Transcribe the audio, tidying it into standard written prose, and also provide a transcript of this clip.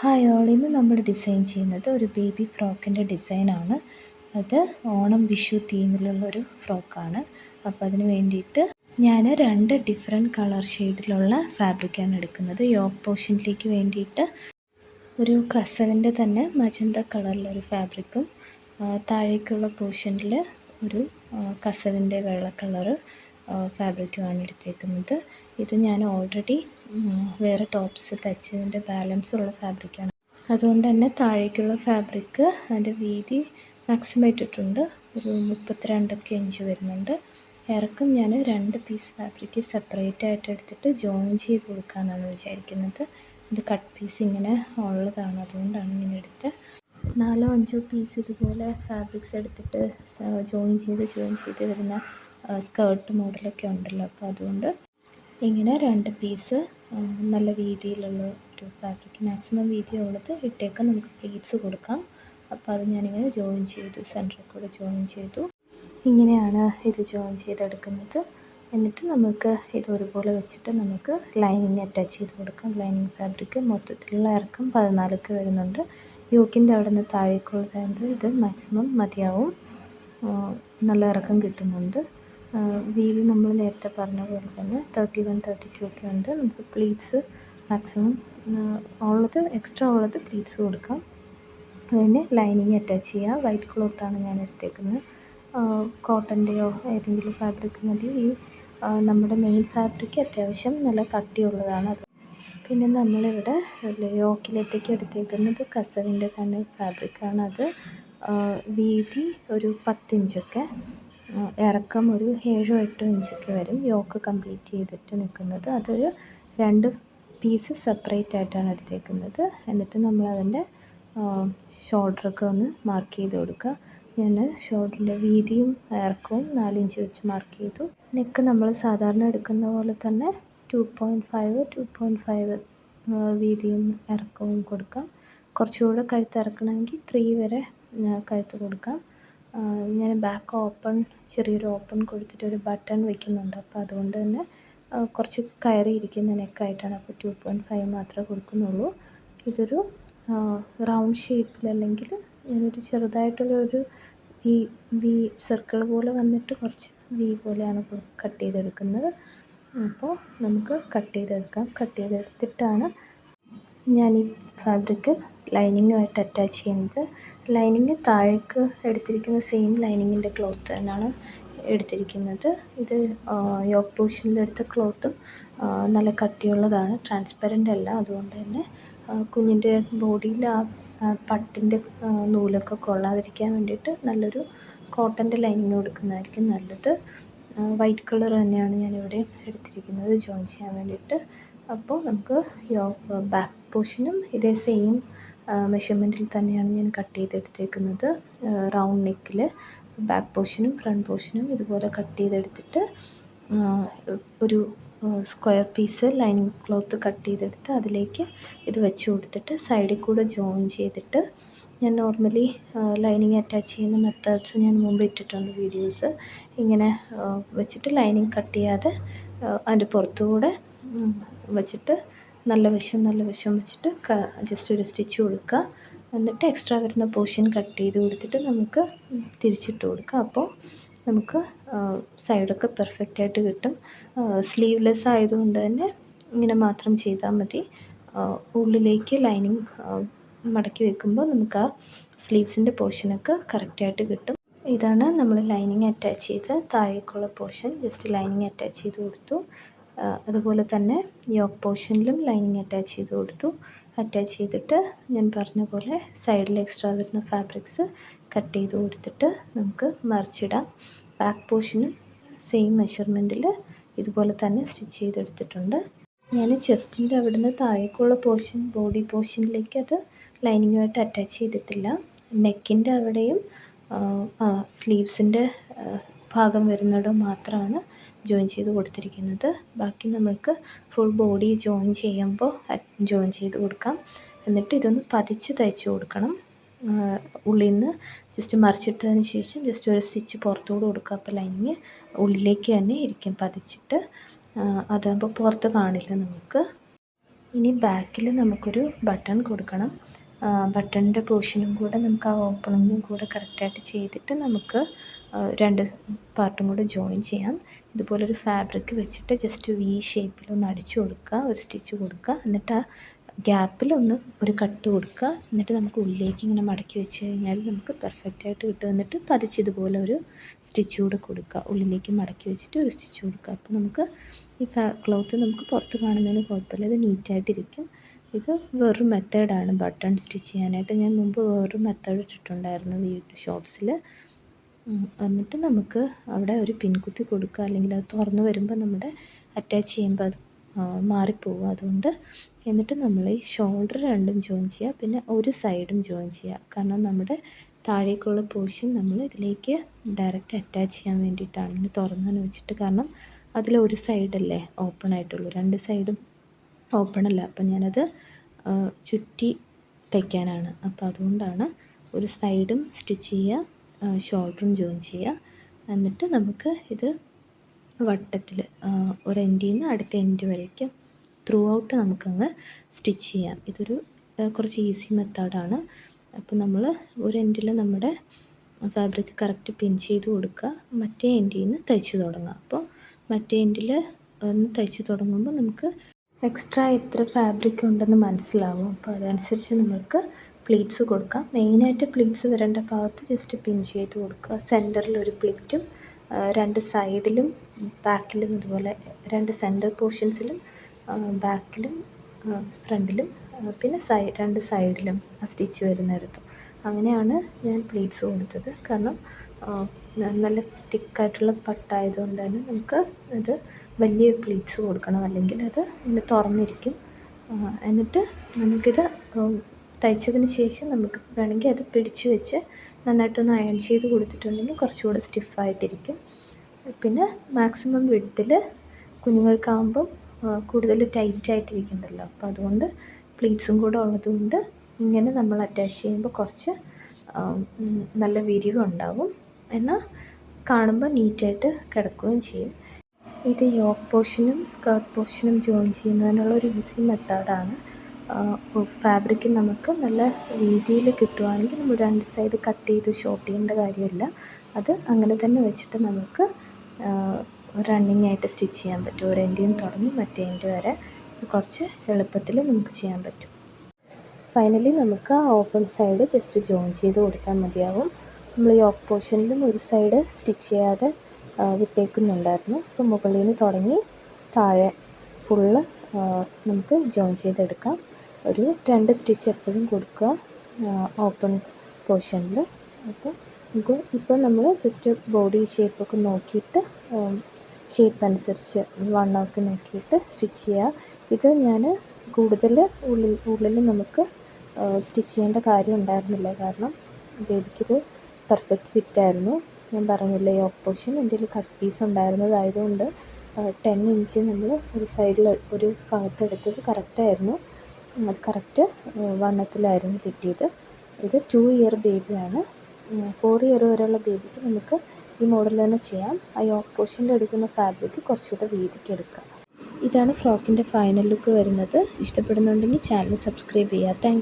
Hi all, ഇന്ന് നമ്മൾ design ചെയ്യുന്നത് ഒരു ബേബി ഫ്രോക്കിൻ്റെ ഡിസൈനാണ്. അത് ഓണം വിഷു തീമിലുള്ളൊരു ഫ്രോക്കാണ്. അപ്പോൾ അതിന് വേണ്ടിയിട്ട് ഞാൻ 2 ഡിഫറെൻറ്റ് കളർ ഷെയ്ഡിലുള്ള ഫാബ്രിക്കാണ് എടുക്കുന്നത്. യോക്ക് പോർഷനിലേക്ക് വേണ്ടിയിട്ട് ഒരു കസവിൻ്റെ തന്നെ മജന്ത കളറിലൊരു ഫാബ്രിക്കും, താഴേക്കുള്ള പോർഷനിൽ ഒരു കസവിൻ്റെ വെള്ള കളറ് ഫാബ്രിക്കുമാണ് എടുത്തേക്കുന്നത്. ഇത് ഞാൻ ഓൾറെഡി വേറെ ടോപ്സ് തച്ചതിൻ്റെ ബാലൻസ് ഉള്ള ഫാബ്രിക്കാണ്. അതുകൊണ്ട് തന്നെ താഴേക്കുള്ള ഫാബ്രിക്ക് അതിൻ്റെ വീതി മാക്സിമം ഇട്ടിട്ടുണ്ട്. ഒരു 32 ഇഞ്ച് വരുന്നുണ്ട്. ഇറക്കം ഞാൻ 2 പീസ് ഫാബ്രിക്ക് സെപ്പറേറ്റ് ആയിട്ട് എടുത്തിട്ട് ജോയിൻ ചെയ്ത് കൊടുക്കാമെന്നാണ് വിചാരിക്കുന്നത്. ഇത് കട്ട് പീസ് ഇങ്ങനെ ഉള്ളതാണ്, അതുകൊണ്ടാണ് ഇങ്ങനെ എടുത്ത് 4-5 പീസ് ഇതുപോലെ ഫാബ്രിക്സ് എടുത്തിട്ട് ജോയിൻ ചെയ്ത് വരുന്ന സ്കേർട്ട് മോഡലൊക്കെ ഉണ്ടല്ലോ. അപ്പോൾ അതുകൊണ്ട് ഇങ്ങനെ 2 പീസ് നല്ല വീതിയിലുള്ള ഒരു ഫാബ്രിക്, മാക്സിമം വീതിയുള്ളത് ഇട്ടേക്കാം. നമുക്ക് പ്ലീറ്റ്സ് കൊടുക്കാം. അപ്പോൾ അത് ഞാനിങ്ങനെ ജോയിൻ ചെയ്തു, സെൻറ്ററിൽ കൂടെ ജോയിൻ ചെയ്തു. ഇങ്ങനെയാണ് ഇത് ജോയിൻ ചെയ്തെടുക്കുന്നത്. എന്നിട്ട് നമുക്ക് ഇത് ഒരുപോലെ വെച്ചിട്ട് നമുക്ക് ലൈനിങ് അറ്റാച്ച് ചെയ്ത് കൊടുക്കാം. ലൈനിങ് ഫാബ്രിക് മൊത്തത്തിലുള്ള ഇറക്കം 14 വരുന്നുണ്ട്. യോക്കിൻ്റെ അവിടെ നിന്ന് താഴേക്കുള്ളതായത് ഇത് മാക്സിമം മതിയാവും. നല്ല ഇറക്കം കിട്ടുന്നുണ്ട്. വീതി നമ്മൾ നേരത്തെ പറഞ്ഞ പോലെ തന്നെ 31-32 ഒക്കെ ഉണ്ട്. നമുക്ക് പ്ലീറ്റ്സ് മാക്സിമം ഉള്ളത്, എക്സ്ട്രാ ഉള്ളത് പ്ലീറ്റ്സ് കൊടുക്കാം. പിന്നെ ലൈനിങ് അറ്റാച്ച് ചെയ്യുക. വൈറ്റ് ക്ലോത്താണ് ഞാൻ എടുത്തേക്കുന്നത്. കോട്ടൻ്റെയോ ഏതെങ്കിലും ഫാബ്രിക് മതി. ഈ നമ്മുടെ മെയിൻ ഫാബ്രിക് അത്യാവശ്യം നല്ല കട്ടിയുള്ളതാണ്. പിന്നെ നമ്മളിവിടെ യോക്കിലത്തേക്ക് എടുത്തേക്കുന്നത് കസവിൻ്റെ തന്നെ ഫാബ്രിക്കാണ്. അത് വീതി ഒരു 10 ഇഞ്ചൊക്കെ, ഇറക്കം ഒരു 7-8 ഇഞ്ചൊക്കെ വരും. യോക്ക് കംപ്ലീറ്റ് ചെയ്തിട്ട് നിൽക്കുന്നത്. അതൊരു 2 പീസ് സെപ്പറേറ്റ് ആയിട്ടാണ് എടുത്തേക്കുന്നത്. എന്നിട്ട് നമ്മളതിൻ്റെ ഷോൾഡറൊക്കെ ഒന്ന് മാർക്ക് ചെയ്ത് കൊടുക്കുക. ഞാൻ ഷോൾഡറിൻ്റെ വീതിയും ഇറക്കവും 4 ഇഞ്ച് വെച്ച് മാർക്ക് ചെയ്തു. നെക്ക് നമ്മൾ സാധാരണ എടുക്കുന്ന പോലെ തന്നെ 2.5 വീതിയും ഇറക്കവും കൊടുക്കാം. കുറച്ചുകൂടെ കഴുത്ത് ഇറക്കണമെങ്കിൽ 3 വരെ കഴുത്ത് കൊടുക്കാം. ഞാൻ ബാക്ക് ഓപ്പൺ, ചെറിയൊരു ഓപ്പൺ കൊടുത്തിട്ട് ഒരു ബട്ടൺ വയ്ക്കുന്നുണ്ട്. അപ്പോൾ അതുകൊണ്ട് തന്നെ കുറച്ച് കയറിയിരിക്കുന്ന നെക്കായിട്ടാണ്. അപ്പോൾ 2.5 മാത്രമേ കൊടുക്കുന്നുള്ളൂ. ഇതൊരു റൗണ്ട് ഷേപ്പിൽ, അല്ലെങ്കിൽ ഞാനൊരു ചെറുതായിട്ടുള്ളൊരു വി സർക്കിൾ പോലെ വന്നിട്ട് കുറച്ച് വി പോലെയാണ് കട്ട് ചെയ്തെടുക്കുന്നത്. അപ്പോൾ നമുക്ക് കട്ട് ചെയ്തെടുത്തിട്ടാണ് ഞാൻ ഈ ഫാബ്രിക്ക് ലൈനിങ്ങുമായിട്ട് അറ്റാച്ച് ചെയ്യുന്നത്. ലൈനിങ് താഴേക്ക് എടുത്തിരിക്കുന്ന സെയിം ലൈനിങ്ങിൻ്റെ ക്ലോത്ത് തന്നെയാണ് എടുത്തിരിക്കുന്നത്. ഇത് യോക്ക് പോർഷനിലെടുത്ത ക്ലോത്തും നല്ല കട്ടിയുള്ളതാണ്, ട്രാൻസ്പെറൻ്റ് അല്ല. അതുകൊണ്ട് തന്നെ കുഞ്ഞിൻ്റെ ബോഡിയിൽ ആ പട്ടിൻ്റെ നൂലൊക്കെ കൊള്ളാതിരിക്കാൻ വേണ്ടിയിട്ട് നല്ലൊരു കോട്ടൻ്റെ ലൈനിങ് കൊടുക്കുന്നതായിരിക്കും നല്ലത്. വൈറ്റ് കളർ തന്നെയാണ് ഞാനിവിടെ എടുത്തിരിക്കുന്നത് ജോയിൻ ചെയ്യാൻ വേണ്ടിയിട്ട്. അപ്പോൾ നമുക്ക് ബാക്ക് പോർഷനും ഇതേ സെയിം മെഷർമെൻറ്റിൽ തന്നെയാണ് ഞാൻ കട്ട് ചെയ്തെടുത്തേക്കുന്നത്. റൗണ്ട് നെക്കിൽ ബാക്ക് പോർഷനും ഫ്രണ്ട് പോർഷനും ഇതുപോലെ കട്ട് ചെയ്തെടുത്തിട്ട് ഒരു square piece lining cloth cut ചെയ്തെടുത്ത് അതിലേക്ക് ഇത് വെച്ച് കൊടുത്തിട്ട് സൈഡിൽ കൂടെ ജോയിൻ ചെയ്തിട്ട്, ഞാൻ നോർമലി ലൈനിങ് അറ്റാച്ച് ചെയ്യുന്ന മെത്തേഡ്സ് ഞാൻ മുമ്പ് ഇട്ടിട്ടുണ്ട് വീഡിയോസ്. ഇങ്ങനെ വെച്ചിട്ട് ലൈനിങ് കട്ട് ചെയ്യാതെ അതിൻ്റെ പുറത്തുകൂടെ വെച്ചിട്ട് നല്ല വശം വെച്ചിട്ട് ജസ്റ്റ് ഒരു സ്റ്റിച്ച് കൊടുക്കുക. എന്നിട്ട് എക്സ്ട്രാ വരുന്ന പോർഷൻ കട്ട് ചെയ്ത് കൊടുത്തിട്ട് നമുക്ക് തിരിച്ചിട്ട് കൊടുക്കുക. അപ്പോൾ നമുക്ക് സൈഡൊക്കെ പെർഫെക്റ്റായിട്ട് കിട്ടും. സ്ലീവ്ലെസ് ആയതുകൊണ്ട് തന്നെ ഇങ്ങനെ മാത്രം ചെയ്താൽ മതി. ഉള്ളിലേക്ക് ലൈനിങ് മടക്കി വെക്കുമ്പോൾ നമുക്ക് ആ സ്ലീവ്സിൻ്റെ പോർഷനൊക്കെ കറക്റ്റായിട്ട് കിട്ടും. ഇതാണ് നമ്മൾ ലൈനിങ് അറ്റാച്ച് ചെയ്ത് താഴേക്കുള്ള പോർഷൻ. ജസ്റ്റ് ലൈനിങ് അറ്റാച്ച് ചെയ്ത് കൊടുത്തു. അതുപോലെ തന്നെ യോക്ക് പോർഷനിലും ലൈനിങ് അറ്റാച്ച് ചെയ്ത് കൊടുത്തു. അറ്റാച്ച് ചെയ്തിട്ട് ഞാൻ പറഞ്ഞ പോലെ സൈഡിൽ എക്സ്ട്രാ വരുന്ന ഫാബ്രിക്സ് കട്ട് ചെയ്ത് കൊടുത്തിട്ട് നമുക്ക് മറിച്ചിടാം. ബാക്ക് പോർഷനും സെയിം മെഷർമെൻറ്റിൽ ഇതുപോലെ തന്നെ സ്റ്റിച്ച് ചെയ്തെടുത്തിട്ടുണ്ട്. ഞാൻ ചെസ്റ്റിൻ്റെ അവിടെ നിന്ന് താഴേക്കുള്ള പോർഷൻ, ബോഡി പോർഷനിലേക്ക് അത് ലൈനിങ്ങുമായിട്ട് അറ്റാച്ച് ചെയ്തിട്ടില്ല. നെക്കിൻ്റെ അവിടെയും സ്ലീവ്സിൻ്റെ ഭാഗം വരുന്നിടം മാത്രമാണ് ജോയിൻ ചെയ്ത് കൊടുത്തിരിക്കുന്നത്. ബാക്കി നമുക്ക് ഫുൾ ബോഡി ജോയിൻ ചെയ്യുമ്പോൾ ജോയിൻ ചെയ്ത് കൊടുക്കാം. എന്നിട്ട് ഇതൊന്ന് പതിച്ച് തയ്ച്ച് കൊടുക്കണം. ഉള്ളിൽ നിന്ന് ജസ്റ്റ് മറിച്ചിട്ടതിന് ശേഷം ജസ്റ്റ് ഒരു സ്റ്റിച്ച് പുറത്തുകൂടെ കൊടുക്കുക. അപ്പോൾ ലൈനിങ് ഉള്ളിലേക്ക് തന്നെ ഇരിക്കും പതിച്ചിട്ട്. അതാകുമ്പോൾ പുറത്ത് കാണില്ല നമുക്ക്. ഇനി ബാക്കിൽ നമുക്കൊരു ബട്ടൺ കൊടുക്കണം. ബട്ടണിൻ്റെ പോർഷനും കൂടെ നമുക്ക് ആ ഓപ്പണിങ്ങും കൂടെ കറക്റ്റായിട്ട് ചെയ്തിട്ട് നമുക്ക് രണ്ട് പാർട്ടും കൂടെ ജോയിൻ ചെയ്യാം. ഇതുപോലൊരു ഫാബ്രിക് വെച്ചിട്ട് ജസ്റ്റ് വി ഷേപ്പിലൊന്ന് അടിച്ചു കൊടുക്കുക, ഒരു സ്റ്റിച്ച് കൊടുക്കുക, എന്നിട്ട് ആ ഗ്യാപ്പിലൊന്ന് ഒരു കട്ട് കൊടുക്കുക. എന്നിട്ട് നമുക്ക് ഉള്ളിലേക്ക് ഇങ്ങനെ മടക്കി വെച്ച് കഴിഞ്ഞാൽ നമുക്ക് പെർഫെക്റ്റായിട്ട് കിട്ടും. എന്നിട്ട് പതിച്ച് ഇതുപോലെ ഒരു സ്റ്റിച്ച് കൂടെ കൊടുക്കുക, ഉള്ളിലേക്ക് മടക്കി വെച്ചിട്ട് ഒരു സ്റ്റിച്ച് കൊടുക്കുക. അപ്പോൾ നമുക്ക് ഈ ക്ലോത്ത് നമുക്ക് പുറത്ത് കാണുന്നതിന് കുഴപ്പമില്ല, ഇത് നീറ്റായിട്ടിരിക്കും. ഇത് വേറൊരു മെത്തേഡാണ് ബട്ടൺ സ്റ്റിച്ച് ചെയ്യാനായിട്ട്. ഞാൻ മുമ്പ് വേറൊരു മെത്തേഡ് ഇട്ടിട്ടുണ്ടായിരുന്നു ഷോർട്സിൽ. എന്നിട്ട് നമുക്ക് അവിടെ ഒരു പിൻകുത്തി കൊടുക്കുക, അല്ലെങ്കിൽ അത് തുറന്ന് വരുമ്പോൾ നമ്മുടെ അറ്റാച്ച് ചെയ്യുമ്പോൾ അത് മാറിപ്പോവും. അതുകൊണ്ട് എന്നിട്ട് നമ്മൾ ഈ ഷോൾഡർ രണ്ടും ജോയിൻ ചെയ്യുക, പിന്നെ ഒരു സൈഡും ജോയിൻ ചെയ്യുക. കാരണം നമ്മുടെ താഴേക്കുള്ള പോർഷൻ നമ്മൾ ഇതിലേക്ക് ഡയറക്റ്റ് അറ്റാച്ച് ചെയ്യാൻ വേണ്ടിയിട്ടാണ് ഇങ്ങനെ തുറന്നു വെച്ചിട്ട്. കാരണം അതിലൊരു സൈഡല്ലേ ഓപ്പൺ ആയിട്ടുള്ളൂ, രണ്ട് സൈഡും ഓപ്പൺ അല്ല. അപ്പം ഞാനത് ചുറ്റി തയ്ക്കാനാണ്. അപ്പോൾ അതുകൊണ്ടാണ് ഒരു സൈഡും സ്റ്റിച്ച് ചെയ്യുക, ഷോൾഡറും ജോയിൻ ചെയ്യുക. എന്നിട്ട് നമുക്ക് ഇത് വട്ടത്തിൽ ഒരു എൻഡിൽ നിന്ന് അടുത്ത എൻഡ് വരേക്കും ത്രൂ ഔട്ട് നമുക്കങ്ങ് സ്റ്റിച്ച് ചെയ്യാം. ഇതൊരു കുറച്ച് ഈസി മെത്തേഡാണ്. അപ്പോൾ നമ്മൾ ഒരു എൻഡിൽ നമ്മുടെ ഫാബ്രിക് കറക്റ്റ് പിൻ ചെയ്ത് കൊടുക്കുക, മറ്റേ എൻഡിൽ നിന്ന് തയ്ച്ച് തുടങ്ങുക. അപ്പോൾ മറ്റേ എൻഡിൽ ഒന്ന് തയ്ച്ച് തുടങ്ങുമ്പോൾ നമുക്ക് എക്സ്ട്രാ എത്ര ഫാബ്രിക് ഉണ്ടെന്ന് മനസ്സിലാവും. അപ്പോൾ അതനുസരിച്ച് നമുക്ക് പ്ലീറ്റ്സ് കൊടുക്കാം. മെയിനായിട്ട് പ്ലീറ്റ്സ് വരേണ്ട ഭാഗത്ത് ജസ്റ്റ് പിൻ ചെയ്ത് കൊടുക്കുക. സെൻറ്ററിൽ ഒരു പ്ലീറ്റും രണ്ട് സൈഡിലും ബാക്കിലും ഇതുപോലെ രണ്ട് സെൻറ്റർ പോർഷൻസിലും ബാക്കിലും ഫ്രണ്ടിലും പിന്നെ രണ്ട് സൈഡിലും ആ സ്റ്റിച്ച് വരുന്നിടത്തും അങ്ങനെയാണ് ഞാൻ പ്ലീറ്റ്സ് കൊടുത്തത്. കാരണം നല്ല തിക്കായിട്ടുള്ള പട്ടായതുകൊണ്ട് തന്നെ നമുക്ക് അത് വലിയ പ്ലീറ്റ്സ് കൊടുക്കണം, അല്ലെങ്കിൽ അത് ഇങ്ങനെ തുറന്നിരിക്കും. എന്നിട്ട് നമുക്കിത് തയ്ച്ചതിന് ശേഷം നമുക്ക് വേണമെങ്കിൽ അത് പിടിച്ച് വെച്ച് നന്നായിട്ടൊന്ന് അയൺ ചെയ്ത് കൊടുത്തിട്ടുണ്ടെങ്കിൽ കുറച്ചുകൂടെ സ്റ്റിഫായിട്ടിരിക്കും. പിന്നെ മാക്സിമം വിഡ്ത്തിൽ കുഞ്ഞുങ്ങൾക്കാകുമ്പം കൂടുതൽ ടൈറ്റായിട്ടിരിക്കണ്ടല്ലോ, അപ്പോൾ അതുകൊണ്ട് പ്ലീറ്റ്സും കൂടെ ഉള്ളതുകൊണ്ട് ഇങ്ങനെ നമ്മൾ അറ്റാച്ച് ചെയ്യുമ്പോൾ കുറച്ച് നല്ല വിരിവുണ്ടാവും, എന്നാൽ കാണുമ്പോൾ നീറ്റായിട്ട് കിടക്കുകയും ചെയ്യും. ഇത് യോക്ക് പോർഷനും സ്കേർട്ട് പോർഷനും ജോയിൻ ചെയ്യുന്നതിനുള്ള ഒരു ഈസി മെത്തേഡാണ്. ഫാബ്രിക് നമുക്ക് നല്ല രീതിയിൽ കിട്ടുവാണെങ്കിൽ നമ്മൾ രണ്ട് സൈഡ് കട്ട് ചെയ്ത് ഷോർട്ട് ചെയ്യേണ്ട കാര്യമില്ല. അത് അങ്ങനെ തന്നെ വെച്ചിട്ട് നമുക്ക് റണ്ണിങ് ആയിട്ട് സ്റ്റിച്ച് ചെയ്യാൻ പറ്റും. ഒരു എൻഡിൽ നിന്ന് തുടങ്ങി മറ്റേ എൻഡ് വരെ കുറച്ച് എളുപ്പത്തിൽ നമുക്ക് ചെയ്യാൻ പറ്റും. ഫൈനലി നമുക്ക് ആ ഓപ്പൺ സൈഡ് ജസ്റ്റ് ജോയിൻ ചെയ്ത് കൊടുത്താൽ മതിയാവും. നമ്മൾ യോക്ക് പോർഷനിലും ഒരു സൈഡ് സ്റ്റിച്ച് ചെയ്യാതെ വിട്ടേക്കുന്നുണ്ടായിരുന്നു. അപ്പോൾ മുകളിൽ നിന്ന് തുടങ്ങി താഴെ ഫുള്ള് നമുക്ക് ജോയിൻ ചെയ്തെടുക്കാം. ഒരു 2 സ്റ്റിച്ച് എപ്പോഴും കൊടുക്കുക ഓപ്പൺ പോർഷനിൽ. അപ്പോൾ ഇപ്പോൾ നമ്മൾ ജസ്റ്റ് ബോഡി ഷേപ്പൊക്കെ നോക്കിയിട്ട് ഷേപ്പ് അനുസരിച്ച് വണ്ണമൊക്കെ നോക്കിയിട്ട് സ്റ്റിച്ച് ചെയ്യുക. ഇത് ഞാൻ കൂടുതൽ ഉള്ളിൽ നമുക്ക് സ്റ്റിച്ച് ചെയ്യേണ്ട കാര്യം ഉണ്ടായിരുന്നില്ല, കാരണം ബേബിക്കിത് പെർഫെക്റ്റ് ഫിറ്റായിരുന്നു. ഞാൻ പറഞ്ഞില്ലേ യോക്ക് പോർഷൻ എൻ്റെ കയ്യിൽ കട്ട് പീസ് ഉണ്ടായിരുന്നതായതുകൊണ്ട് 10 ഇഞ്ച് നമ്മൾ ഒരു സൈഡിൽ ഒരു ഭാഗത്തെടുത്തത് കറക്റ്റായിരുന്നു. അത് കറക്റ്റ് വണ്ണത്തിലായിരുന്നു കിട്ടിയത്. ഇത് 2 ഇയർ ബേബിയാണ്. 4 ഇയർ വരെയുള്ള ബേബിക്ക് നമുക്ക് ഈ മോഡൽ തന്നെ ചെയ്യാം. ആ യോക്ക് പോർഷനിൽ എടുക്കുന്ന ഫാബ്രിക് കുറച്ചുകൂടെ വീതിക്ക് എടുക്കാം. ഇതാണ് ഫ്രോക്കിൻ്റെ ഫൈനൽ ലുക്ക് വരുന്നത്. ഇഷ്ടപ്പെടുന്നുണ്ടെങ്കിൽ ചാനൽ സബ്സ്ക്രൈബ് ചെയ്യുക. Thank you.